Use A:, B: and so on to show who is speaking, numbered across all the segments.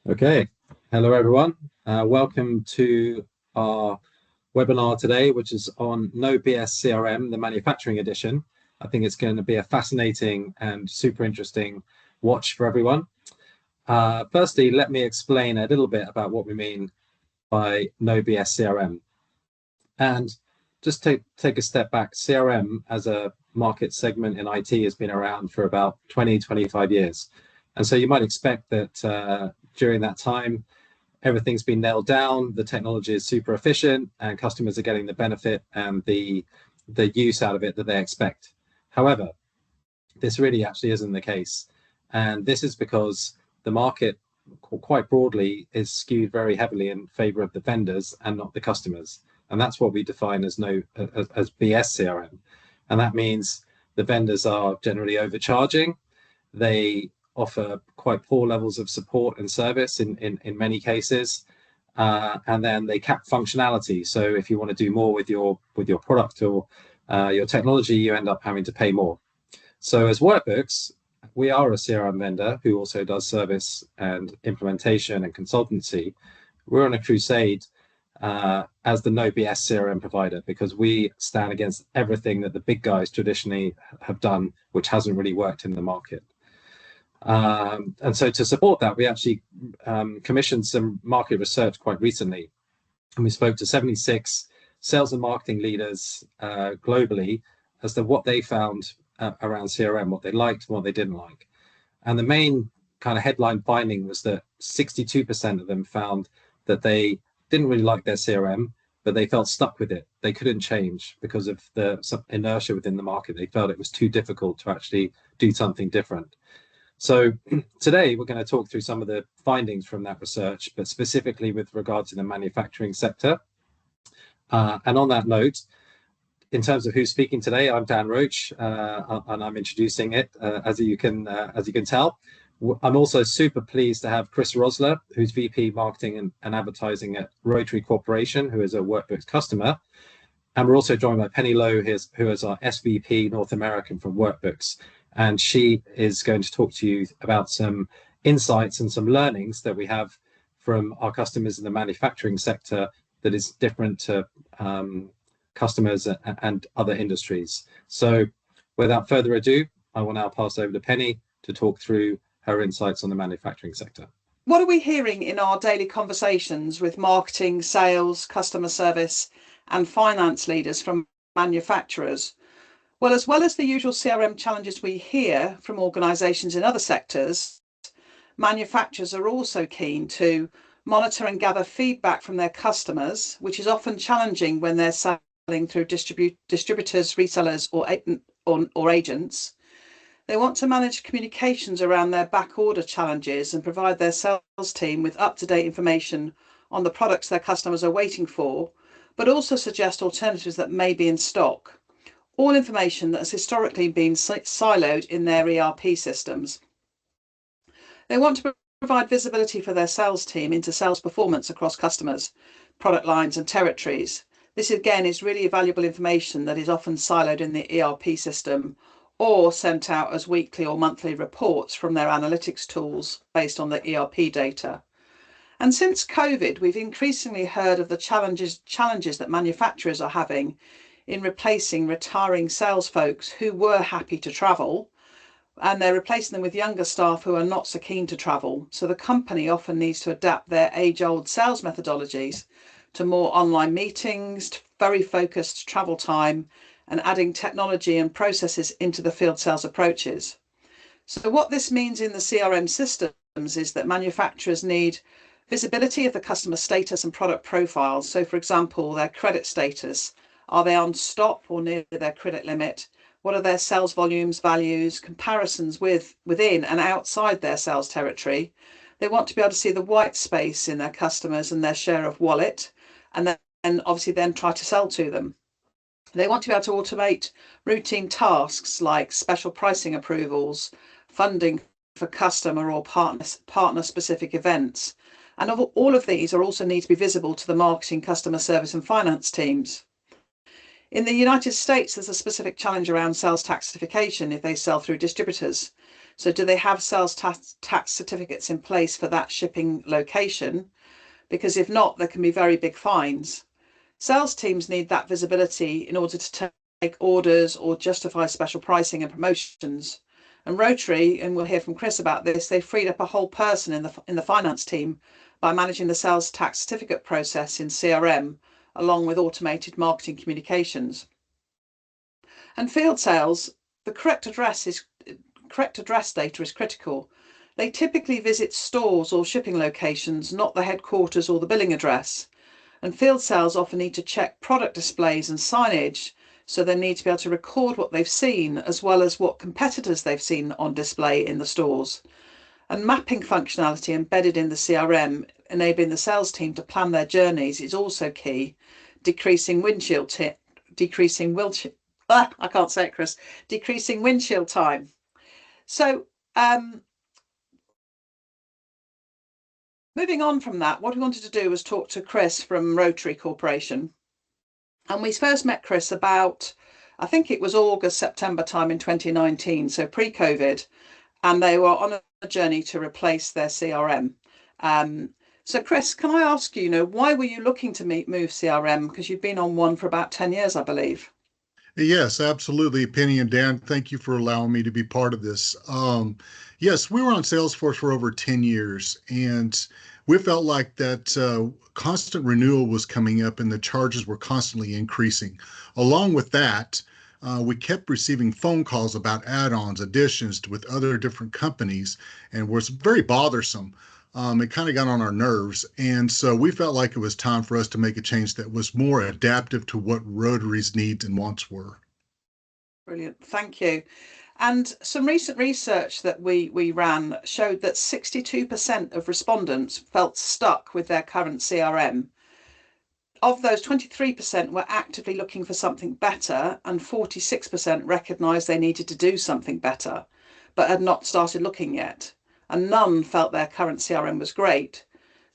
A: Okay, hello everyone. Welcome to our webinar today, which is on No BS CRM, the manufacturing edition. I think it's going to be a fascinating and super interesting watch for everyone. Firstly, let me explain a little bit about what we mean by No BS CRM. And just take a step back, CRM as a market segment in IT has been around for about 20, 25 years. And so you might expect that during that time, everything's been nailed down, the technology is super efficient, and customers are getting the benefit and the use out of it that they expect. However, this really actually isn't the case. And this is because the market quite broadly is skewed very heavily in favor of the vendors and not the customers. And that's what we define as BS CRM. And that means the vendors are generally overcharging. They offer quite poor levels of support and service in many cases. And then they cap functionality. So if you want to do more with your product or your technology, you end up having to pay more. So as Workbooks, we are a CRM vendor who also does service and implementation and consultancy. We're on a crusade as the no BS CRM provider because we stand against everything that the big guys traditionally have done, which hasn't really worked in the market. And so to support that, we actually commissioned some market research quite recently. And we spoke to 76 sales and marketing leaders globally as to what they found around CRM, what they liked, what they didn't like. And the main kind of headline finding was that 62% of them found that they didn't really like their CRM, but they felt stuck with it. They couldn't change because of the inertia within the market. They felt it was too difficult to actually do something different. So today we're going to talk through some of the findings from that research, but specifically with regard to the manufacturing sector. And on that note, in terms of who's speaking today, I'm Dan Roach, and I'm introducing it as you can tell. I'm also super pleased to have Chris Roessler, who's VP Marketing and Advertising at Rotary Corporation, who is a Workbooks customer. And we're also joined by Penny Lowe, who is our SVP North American from Workbooks. And she is going to talk to you about some insights and some learnings that we have from our customers in the manufacturing sector that is different to customers and other industries. So without further ado, I will now pass over to Penny to talk through her insights on the manufacturing sector.
B: What are we hearing in our daily conversations with marketing, sales, customer service, and finance leaders from manufacturers? Well, as the usual CRM challenges we hear from organisations in other sectors, manufacturers are also keen to monitor and gather feedback from their customers, which is often challenging when they're selling through distributors, resellers, or agents. They want to manage communications around their back order challenges and provide their sales team with up-to-date information on the products their customers are waiting for, but also suggest alternatives that may be in stock. All information that has historically been siloed in their ERP systems. They want to provide visibility for their sales team into sales performance across customers, product lines, and territories. This again is really valuable information that is often siloed in the ERP system or sent out as weekly or monthly reports from their analytics tools based on the ERP data. And since COVID, we've increasingly heard of the challenges that manufacturers are having in replacing retiring sales folks who were happy to travel, and they're replacing them with younger staff who are not so keen to travel. So the company often needs to adapt their age-old sales methodologies to more online meetings, very focused travel time, and adding technology and processes into the field sales approaches. So what this means in the CRM systems is that manufacturers need visibility of the customer status and product profiles. So for example, their credit status. Are they on stop or near their credit limit? What are their sales volumes, values, comparisons within and outside their sales territory? They want to be able to see the white space in their customers and their share of wallet, and then obviously then try to sell to them. They want to be able to automate routine tasks like special pricing approvals, funding for customer or partner specific events. And all of these are also need to be visible to the marketing, customer service and finance teams. In the United States, there's a specific challenge around sales tax certification if they sell through distributors. So do they have sales tax certificates in place for that shipping location? Because if not, there can be very big fines. Sales teams need that visibility in order to take orders or justify special pricing and promotions. And Rotary, and we'll hear from Chris about this, they freed up a whole person in the finance team by managing the sales tax certificate process in CRM, along with automated marketing communications. And field sales, the correct address data is critical. They typically visit stores or shipping locations, not the headquarters or the billing address. And field sales often need to check product displays and signage, so they need to be able to record what they've seen as well as what competitors they've seen on display in the stores. And mapping functionality embedded in the CRM, enabling the sales team to plan their journeys, is also key, decreasing windshield time. Decreasing windshield time. So moving on from that, what we wanted to do was talk to Chris from Rotary Corporation. And we first met Chris about, I think it was August, September time in 2019, so pre-COVID, and they were on a journey to replace their CRM. So Chris, can I ask you, why were you looking to move CRM? Because you've been on one for about 10 years, I believe.
C: Yes, absolutely. Penny and Dan, thank you for allowing me to be part of this. Yes, we were on Salesforce for over 10 years, and we felt like that constant renewal was coming up and the charges were constantly increasing. Along with that, we kept receiving phone calls about add-ons, additions with other different companies, and was very bothersome. It kind of got on our nerves. And so we felt like it was time for us to make a change that was more adaptive to what Rotary's needs and wants were.
B: Brilliant. Thank you. And some recent research that we ran showed that 62% of respondents felt stuck with their current CRM. Of those, 23% were actively looking for something better, and 46% recognised they needed to do something better, but had not started looking yet. And none felt their current CRM was great.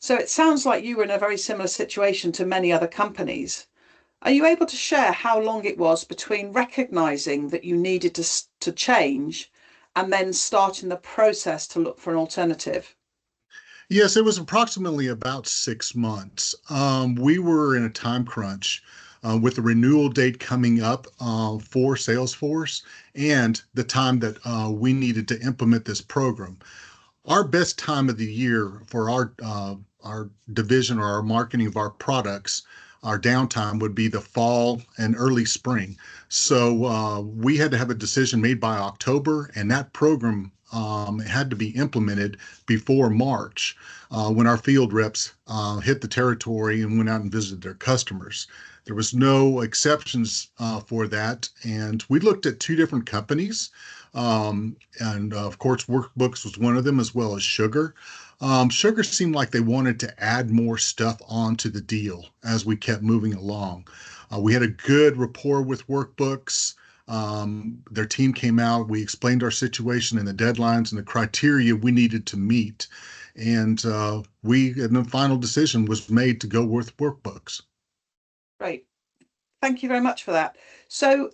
B: So it sounds like you were in a very similar situation to many other companies. Are you able to share how long it was between recognising that you needed to change and then starting the process to look for an alternative?
C: Yes, it was approximately about 6 months. We were in a time crunch with the renewal date coming up for Salesforce and the time that we needed to implement this program. Our best time of the year for our division or our marketing of our products, our downtime would be the fall and early spring. So we had to have a decision made by October, and that program had to be implemented before March when our field reps hit the territory and went out and visited their customers. There was no exceptions for that, and we looked at two different companies. And of course, Workbooks was one of them, as well as Sugar. Sugar seemed like they wanted to add more stuff onto the deal as we kept moving along. We had a good rapport with Workbooks. Their team came out, we explained our situation and the deadlines and the criteria we needed to meet. And the final decision was made to go with Workbooks.
B: Great. Thank you very much for that. So,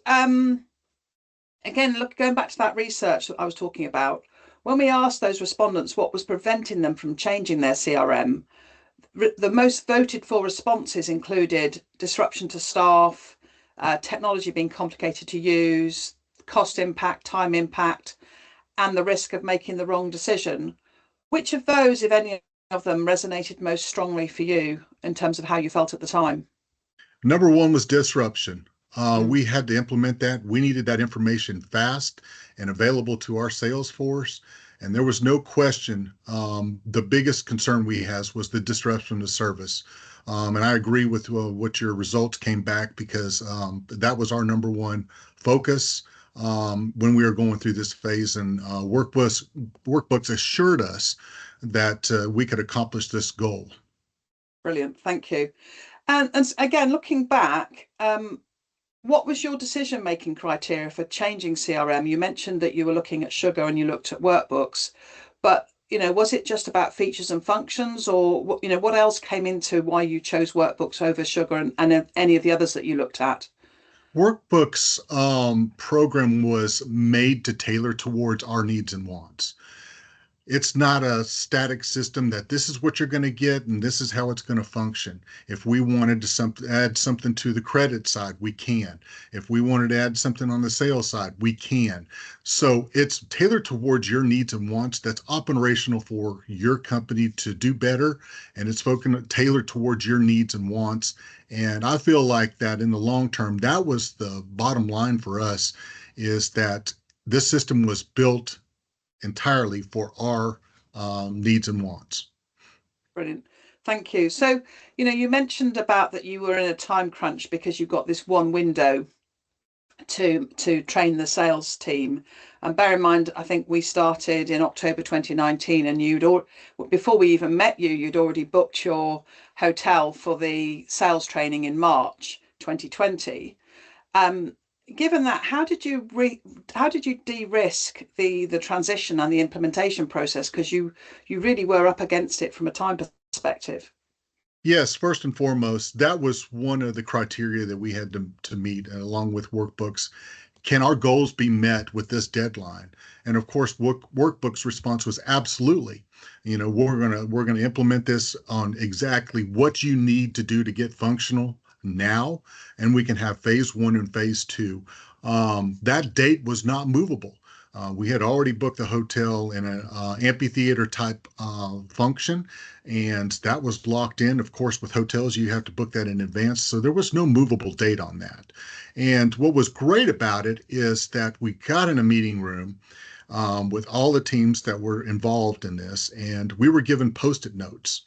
B: again, going back to that research that I was talking about, when we asked those respondents what was preventing them from changing their CRM, the most voted for responses included disruption to staff, technology being complicated to use, cost impact, time impact, and the risk of making the wrong decision. Which of those, if any of them, resonated most strongly for you in terms of how you felt at the time?
C: Number one was disruption. We had to implement that. We needed that information fast and available to our sales force. And there was no question the biggest concern we had was the disruption of service. And I agree with what your results came back, because that was our number one focus when we were going through this phase. And Workbooks assured us that we could accomplish this goal.
B: Brilliant. Thank you. And again, looking back, what was your decision-making criteria for changing CRM? You mentioned that you were looking at Sugar and you looked at Workbooks, but was it just about features and functions, or what else came into why you chose Workbooks over Sugar and any of the others that you looked at?
C: Workbooks program was made to tailor towards our needs and wants. It's not a static system that this is what you're going to get and this is how it's going to function. If we wanted to add something to the credit side, we can. If we wanted to add something on the sales side, we can. So it's tailored towards your needs and wants. That's operational for your company to do better, and it's tailored towards your needs and wants. And I feel like that in the long term, that was the bottom line for us, is that this system was built entirely for our needs and wants.
B: Brilliant. Thank you. So, you mentioned about that you were in a time crunch because you got this one window to train the sales team. And bear in mind, I think we started in October 2019, and before we even met you, you'd already booked your hotel for the sales training in March 2020. Given that, how did you de-risk the transition and the implementation process? Because you really were up against it from a time perspective.
C: Yes, first and foremost, that was one of the criteria that we had to meet, along with Workbooks. Can our goals be met with this deadline? And of course, Workbooks' response was absolutely. We're gonna implement this on exactly what you need to do to get functional now, and we can have phase 1 and phase 2. That date was not movable. We had already booked the hotel in an amphitheater type function, and that was locked in. Of course, with hotels, you have to book that in advance. So there was no movable date on that. And what was great about it is that we got in a meeting room with all the teams that were involved in this, and we were given Post-it notes.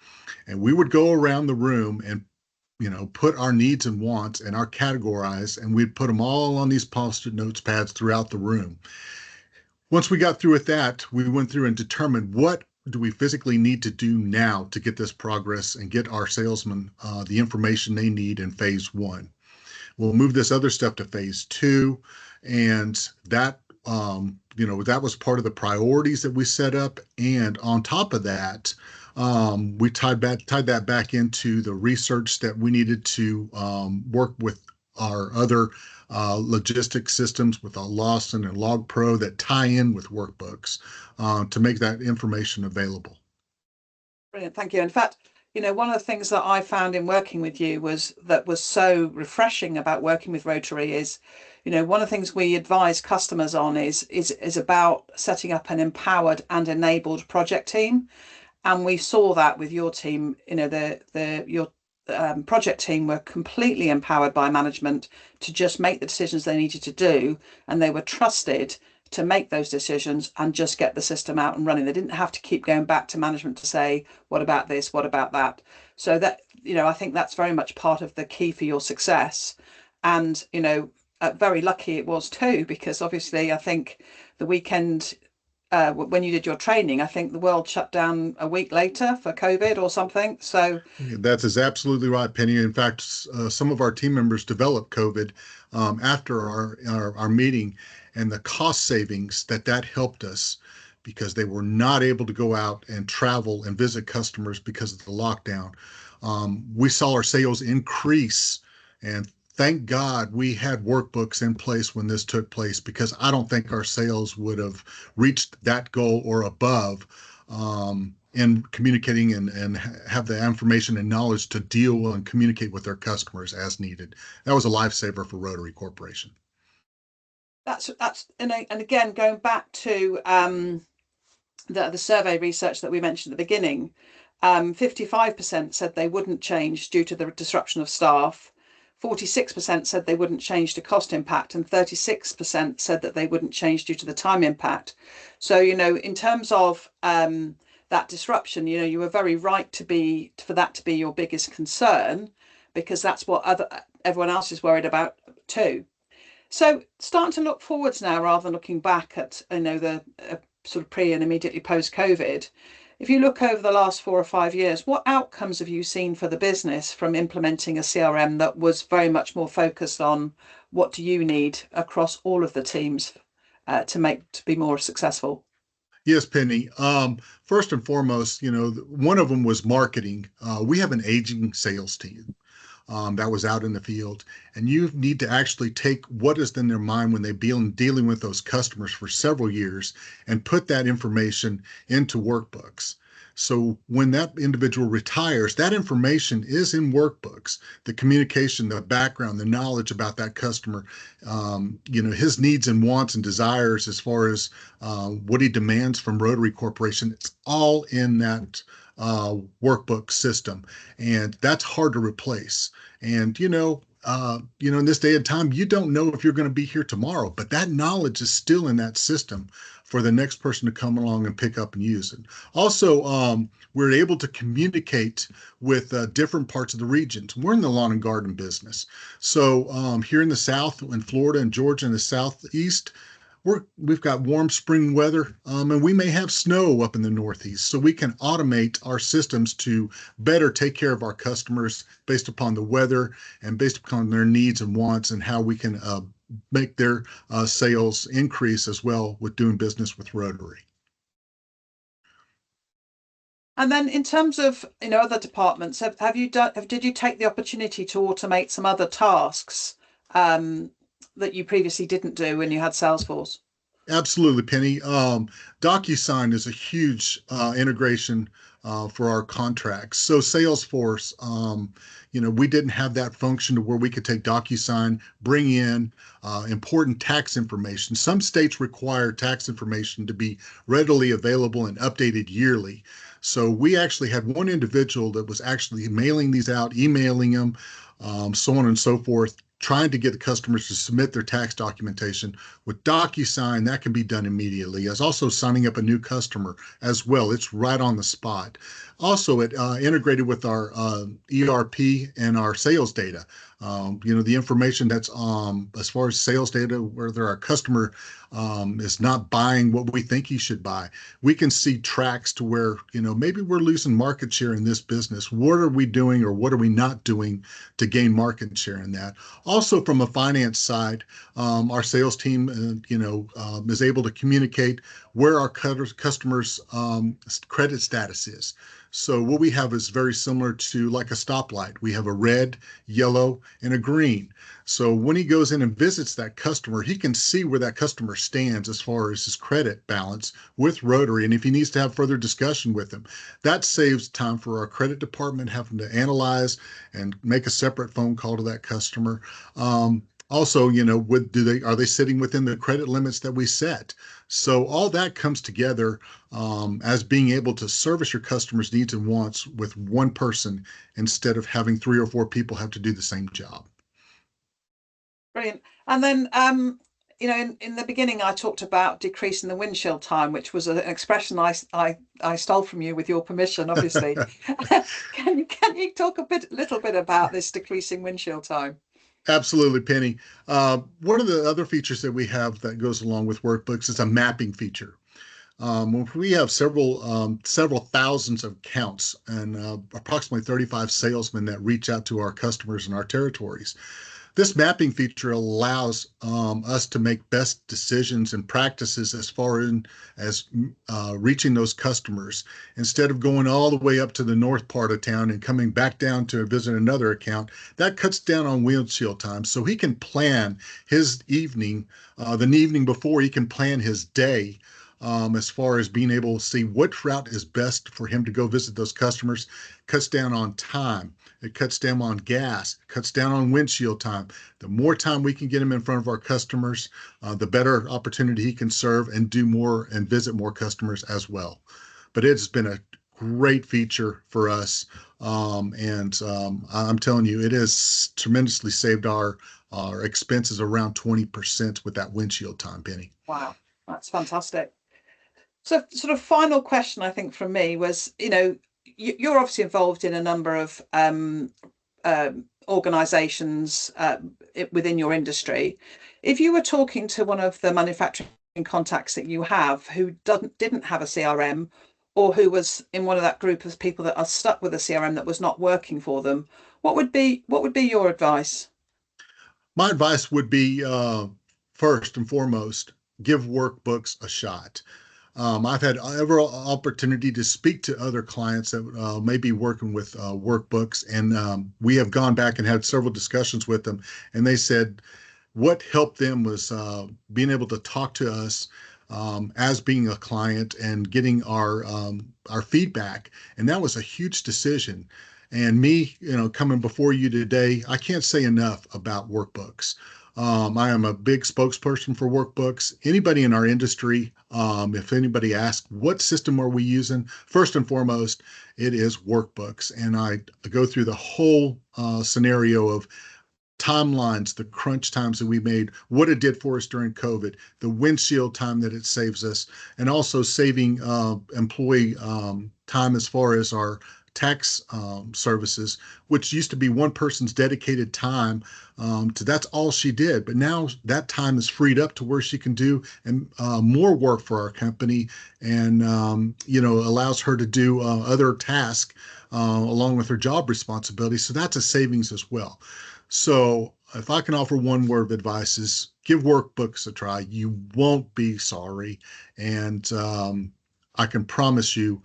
C: And we would go around the room and put our needs and wants and our categorize, and we'd put them all on these Post-it notes pads throughout the room. Once we got through with that, we went through and determined what do we physically need to do now to get this progress and get our salesmen the information they need in phase 1. We'll move this other stuff to phase 2, and that that was part of the priorities that we set up. And on top of that, we tied that back into the research that we needed to work with our other logistics systems with Lawson and LogPro that tie in with Workbooks to make that information available.
B: Brilliant, thank you. In fact, one of the things that I found in working with you was so refreshing about working with Rotary is, one of the things we advise customers on is about setting up an empowered and enabled project team. And we saw that with your team. Your project team were completely empowered by management to just make the decisions they needed to do, and they were trusted to make those decisions and just get the system out and running. They didn't have to keep going back to management to say, what about this, what about that? So that, I think that's very much part of the key for your success. And very lucky it was too, because obviously I think the weekend when you did your training, I think the world shut down a week later for COVID or something. So
C: that is absolutely right, Penny. In fact, some of our team members developed COVID after our meeting, and the cost savings that helped us, because they were not able to go out and travel and visit customers because of the lockdown. We saw our sales increase, and thank God we had Workbooks in place when this took place, because I don't think our sales would have reached that goal or above in communicating and have the information and knowledge to deal and communicate with their customers as needed. That was a lifesaver for Rotary Corporation.
B: That's and again, going back to the survey research that we mentioned at the beginning, 55% said they wouldn't change due to the disruption of staff. 46% said they wouldn't change to cost impact, and 36% said that they wouldn't change due to the time impact. So, in terms of that disruption, you were very right for that to be your biggest concern, because that's what everyone else is worried about too. So starting to look forwards now rather than looking back at the sort of pre and immediately post COVID. If you look over the last 4 or 5 years, what outcomes have you seen for the business from implementing a CRM that was very much more focused on what do you need across all of the teams to be more successful?
C: Yes, Penny. First and foremost, one of them was marketing. We have an aging sales team. that was out in the field. And you need to actually take what is in their mind when they've been dealing with those customers for several years and put that information into workbooks. So when that individual retires, that information is in workbooks. The communication, the background, the knowledge about that customer, his needs and wants and desires as far as what he demands from Rotary Corporation, it's all in that workbook system. And that's hard to replace. And, in this day and time, you don't know if you're going to be here tomorrow, but that knowledge is still in that system for the next person to come along and pick up and use it. Also, we're able to communicate with different parts of the regions. We're in the lawn and garden business. So here in the South, in Florida and Georgia in the Southeast, we've got warm spring weather, and we may have snow up in the Northeast. So we can automate our systems to better take care of our customers based upon the weather and based upon their needs and wants, and how we can make their sales increase as well with doing business with Rotary.
B: And then in terms of other departments, did you take the opportunity to automate some other tasks that you previously didn't do when you had Salesforce?
C: Absolutely, Penny. DocuSign is a huge integration for our contracts. So Salesforce, we didn't have that function to where we could take DocuSign, bring in important tax information. Some states require tax information to be readily available and updated yearly. So we actually had one individual that was actually mailing these out, emailing them, so on and so forth, trying to get the customers to submit their tax documentation. With DocuSign, that can be done immediately. As also signing up a new customer as well. It's right on the spot. Also, it integrated with our ERP and our sales data. The information that's as far as sales data, whether our customer is not buying what we think he should buy, we can see tracks to where, maybe we're losing market share in this business. What are we doing or what are we not doing to gain market share in that? Also, from a finance side, our sales team, is able to communicate where our customers' credit status is. So what we have is very similar to like a stoplight. We have a red, yellow, and a green. So when he goes in and visits that customer, he can see where that customer stands as far as his credit balance with Rotary. And if he needs to have further discussion with them, that saves time for our credit department having to analyze and make a separate phone call to that customer. Also, are they sitting within the credit limits that we set? So all that comes together as being able to service your customers' needs and wants with one person instead of having 3 or 4 people have to do the same job.
B: Brilliant. And then, in the beginning, I talked about decreasing the windshield time, which was an expression I stole from you with your permission, obviously. Can you talk a little bit about this decreasing windshield time?
C: Absolutely, Penny. One of the other features that we have that goes along with Workbooks is a mapping feature. We have several thousands of accounts and approximately 35 salesmen that reach out to our customers in our territories. This mapping feature allows us to make best decisions and practices as far as reaching those customers. Instead of going all the way up to the north part of town and coming back down to visit another account, that cuts down on windshield time. So he can plan his evening, the evening before he can plan his day. As far as being able to see what route is best for him to go visit those customers, cuts down on time. It cuts down on gas, cuts down on windshield time. The more time we can get him in front of our customers, the better opportunity he can serve and do more and visit more customers as well. But it's been a great feature for us. And I'm telling you, it has tremendously saved our expenses around 20% with that windshield time, Penny.
B: Wow, that's fantastic. So sort of final question, I think, from me was, you're obviously involved in a number of organizations within your industry. If you were talking to one of the manufacturing contacts that you have who didn't have a CRM, or who was in one of that group of people that are stuck with a CRM that was not working for them, what would be your advice?
C: My advice would be, first and foremost, give Workbooks a shot. I've had every opportunity to speak to other clients that may be working with workbooks, and we have gone back and had several discussions with them, and they said what helped them was being able to talk to us as being a client and getting our feedback, and that was a huge decision. And me, coming before you today, I can't say enough about workbooks. I am a big spokesperson for Workbooks. Anybody in our industry, if anybody asks, what system are we using? First and foremost, it is Workbooks. And I go through the whole scenario of timelines, the crunch times that we made, what it did for us during COVID, the windshield time that it saves us, and also saving employee time as far as our tax services, which used to be one person's dedicated time to that's all she did. But now that time is freed up to where she can do more work for our company, and allows her to do other tasks along with her job responsibilities. So that's a savings as well. So if I can offer one word of advice, is give Workbooks a try. You won't be sorry. And I can promise you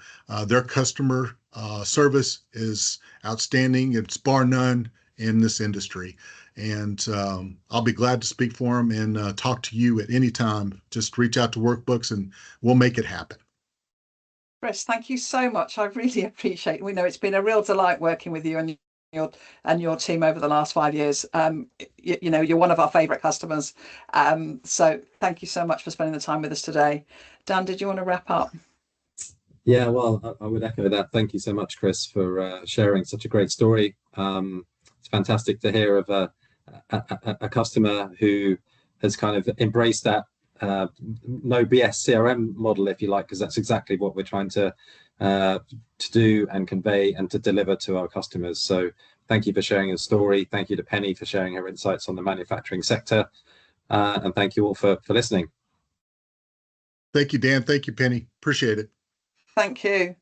C: their customer service is outstanding. It's bar none in this industry. And I'll be glad to speak for them and talk to you at any time. Just reach out to Workbooks and we'll make it happen.
B: Chris, thank you so much. I really appreciate it. We know it's been a real delight working with you and your team over the last 5 years. You're one of our favorite customers. So thank you so much for spending the time with us today. Dan, did you want to wrap up?
A: Yeah, well, I would echo that. Thank you so much, Chris, for sharing such a great story. It's fantastic to hear of a customer who has kind of embraced that no BS CRM model, if you like, because that's exactly what we're trying to do and convey and to deliver to our customers. So thank you for sharing your story. Thank you to Penny for sharing her insights on the manufacturing sector. And thank you all for listening.
C: Thank you, Dan. Thank you, Penny. Appreciate it.
B: Thank you.